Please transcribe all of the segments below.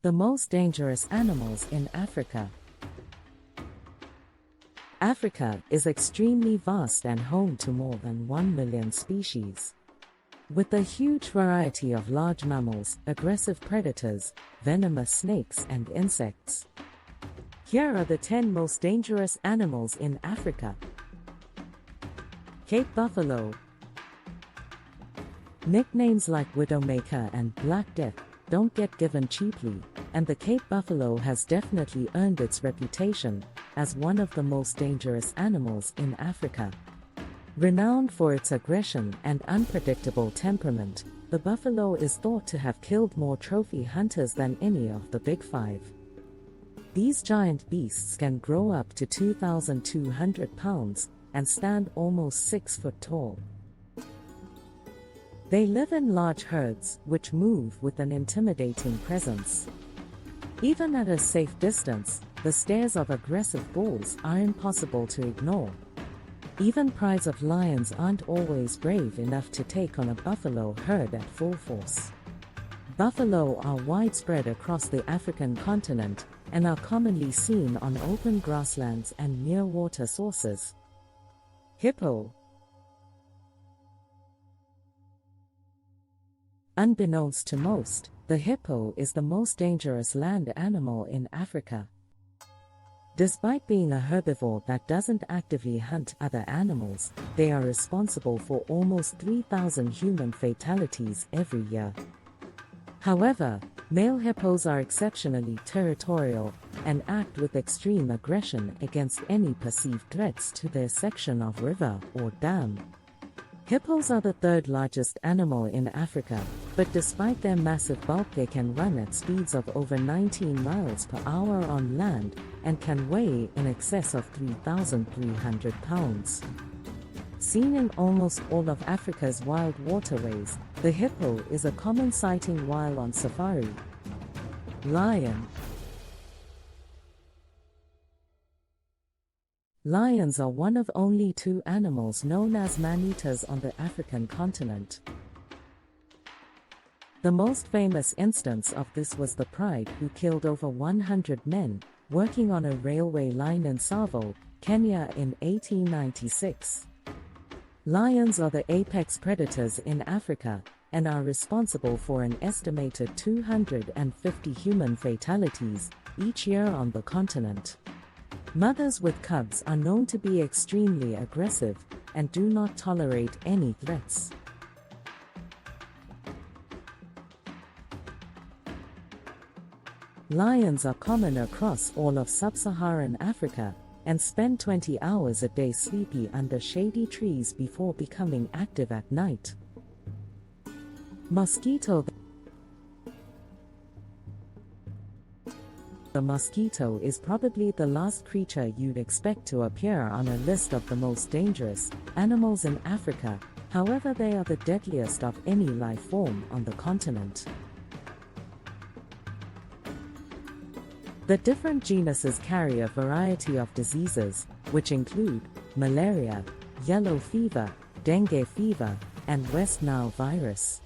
The most dangerous animals in Africa. Africa is extremely vast and home to more than 1 million species. With a huge variety of large mammals, aggressive predators, venomous snakes and insects. Here are the 10 most dangerous animals in Africa. Cape buffalo. Nicknames like Widowmaker and Black Death don't get given cheaply, and the Cape buffalo has definitely earned its reputation as one of the most dangerous animals in Africa. Renowned for its aggression and unpredictable temperament, the buffalo is thought to have killed more trophy hunters than any of the big five. These giant beasts can grow up to 2,200 pounds and stand almost 6 foot tall. They live in large herds, which move with an intimidating presence. Even at a safe distance, the stares of aggressive bulls are impossible to ignore. Even prides of lions aren't always brave enough to take on a buffalo herd at full force. Buffalo are widespread across the African continent and are commonly seen on open grasslands and near water sources. Hippo. Unbeknownst to most, the hippo is the most dangerous land animal in Africa. Despite being a herbivore that doesn't actively hunt other animals, they are responsible for almost 3,000 human fatalities every year. However, male hippos are exceptionally territorial and act with extreme aggression against any perceived threats to their section of river or dam. Hippos are the third largest animal in Africa, but despite their massive bulk they can run at speeds of over 19 miles per hour on land and can weigh in excess of 3,300 pounds. Seen in almost all of Africa's wild waterways, the hippo is a common sighting while on safari. Lion. Lions are one of only 2 animals known as man-eaters on the African continent. The most famous instance of this was the Pride, who killed over 100 men working on a railway line in Tsavo, Kenya in 1896. Lions are the apex predators in Africa and are responsible for an estimated 250 human fatalities each year on the continent. Mothers with cubs are known to be extremely aggressive and do not tolerate any threats. Lions are common across all of sub-Saharan Africa and spend 20 hours a day sleepy under shady trees before becoming active at night. Mosquito. The mosquito is probably the last creature you'd expect to appear on a list of the most dangerous animals in Africa. However, they are the deadliest of any life form on the continent. The different genuses carry a variety of diseases, which include malaria, yellow fever, dengue fever, and West Nile virus.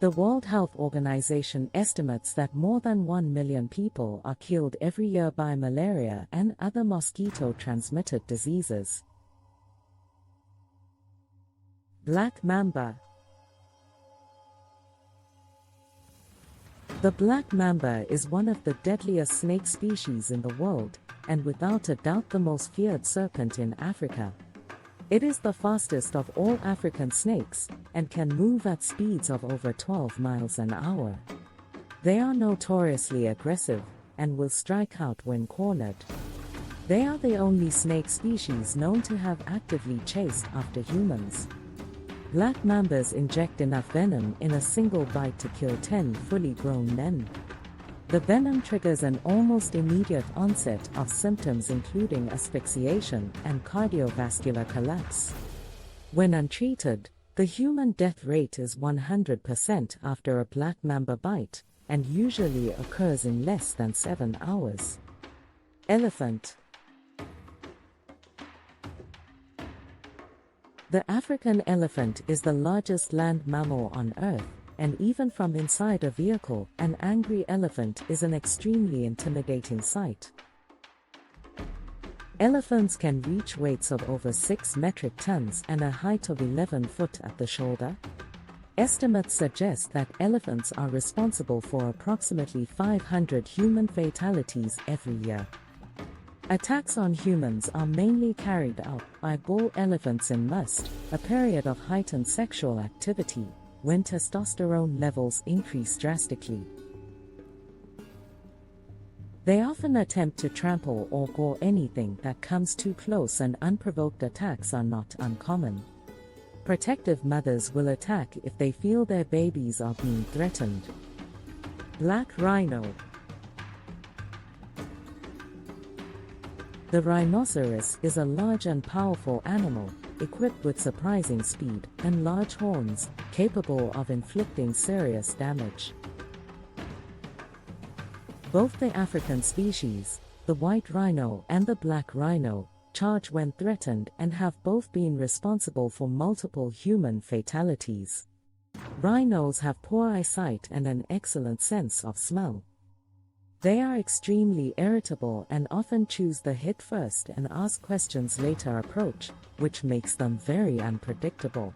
The World Health Organization estimates that more than 1 million people are killed every year by malaria and other mosquito-transmitted diseases. Black Mamba. The black mamba is one of the deadliest snake species in the world, and without a doubt the most feared serpent in Africa. It is the fastest of all African snakes, and can move at speeds of over 12 miles an hour. They are notoriously aggressive, and will strike out when cornered. They are the only snake species known to have actively chased after humans. Black mambas inject enough venom in a single bite to kill 10 fully grown men. The venom triggers an almost immediate onset of symptoms including asphyxiation and cardiovascular collapse. When untreated, the human death rate is 100% after a black mamba bite, and usually occurs in less than 7 hours. Elephant. The African elephant is the largest land mammal on Earth, and even from inside a vehicle, an angry elephant is an extremely intimidating sight. Elephants can reach weights of over 6 metric tons and a height of 11 foot at the shoulder. Estimates suggest that elephants are responsible for approximately 500 human fatalities every year. Attacks on humans are mainly carried out by bull elephants in lust, a period of heightened sexual activity, when testosterone levels increase drastically. They often attempt to trample or gore anything that comes too close, and unprovoked attacks are not uncommon. Protective mothers will attack if they feel their babies are being threatened. Black Rhino. The rhinoceros is a large and powerful animal, equipped with surprising speed and large horns, capable of inflicting serious damage. Both the African species, the white rhino and the black rhino, charge when threatened and have both been responsible for multiple human fatalities. Rhinos have poor eyesight and an excellent sense of smell. They are extremely irritable and often choose the hit first and ask questions later approach, which makes them very unpredictable.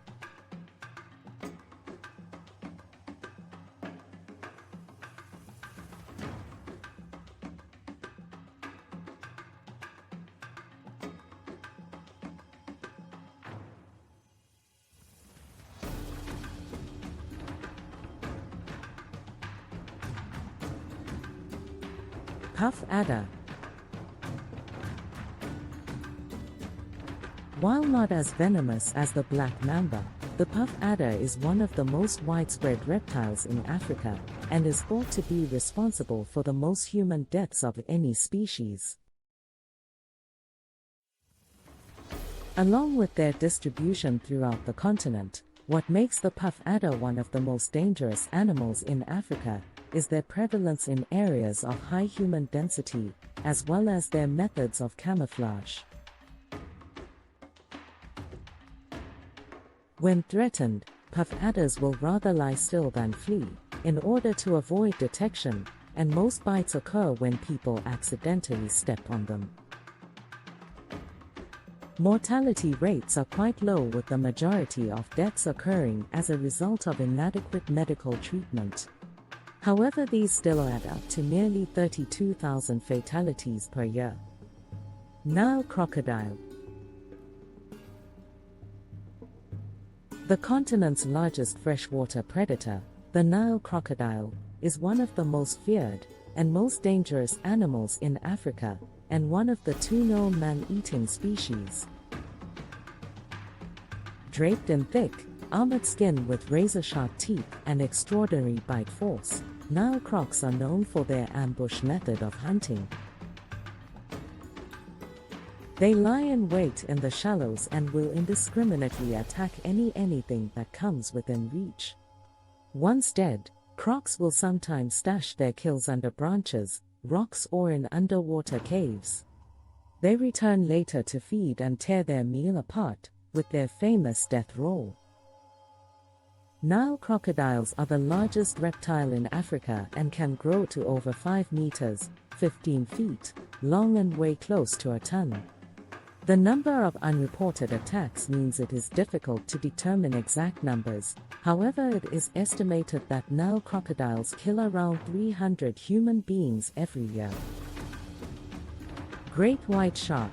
Puff adder. While not as venomous as the black mamba, the puff adder is one of the most widespread reptiles in Africa, and is thought to be responsible for the most human deaths of any species. Along with their distribution throughout the continent, what makes the puff adder one of the most dangerous animals in Africa is their prevalence in areas of high human density, as well as their methods of camouflage. When threatened, puff adders will rather lie still than flee, in order to avoid detection, and most bites occur when people accidentally step on them. Mortality rates are quite low, with the majority of deaths occurring as a result of inadequate medical treatment. However, these still add up to nearly 32,000 fatalities per year. Nile crocodile. The continent's largest freshwater predator, the Nile crocodile, is one of the most feared and most dangerous animals in Africa, and one of the 2 known man-eating species. Draped in thick, armored skin with razor-sharp teeth and extraordinary bite force, Nile crocs are known for their ambush method of hunting. They lie in wait in the shallows and will indiscriminately attack anything that comes within reach. Once dead, crocs will sometimes stash their kills under branches, rocks, or in underwater caves. They return later to feed and tear their meal apart, with their famous death roll. Nile crocodiles are the largest reptile in Africa and can grow to over 5 meters, 15 feet, long and weigh close to a ton. The number of unreported attacks means it is difficult to determine exact numbers. However, it is estimated that Nile crocodiles kill around 300 human beings every year. Great white shark.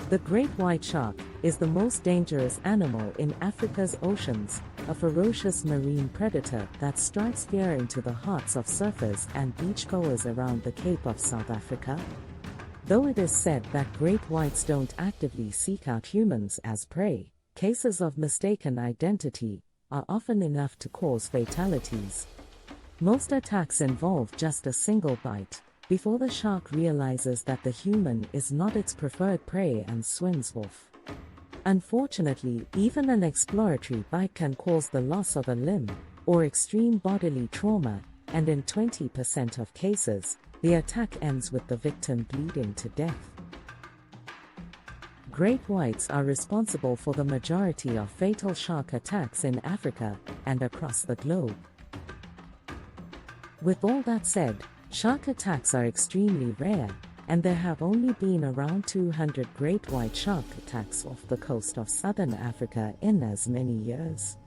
The great white shark is the most dangerous animal in Africa's oceans, a ferocious marine predator that strikes fear into the hearts of surfers and beachgoers around the Cape of South Africa. Though it is said that great whites don't actively seek out humans as prey, cases of mistaken identity are often enough to cause fatalities. Most attacks involve just a single bite, before the shark realizes that the human is not its preferred prey and swims off. Unfortunately, even an exploratory bite can cause the loss of a limb, or extreme bodily trauma, and in 20% of cases, the attack ends with the victim bleeding to death. Great whites are responsible for the majority of fatal shark attacks in Africa and across the globe. With all that said, shark attacks are extremely rare, and there have only been around 200 great white shark attacks off the coast of southern Africa in as many years.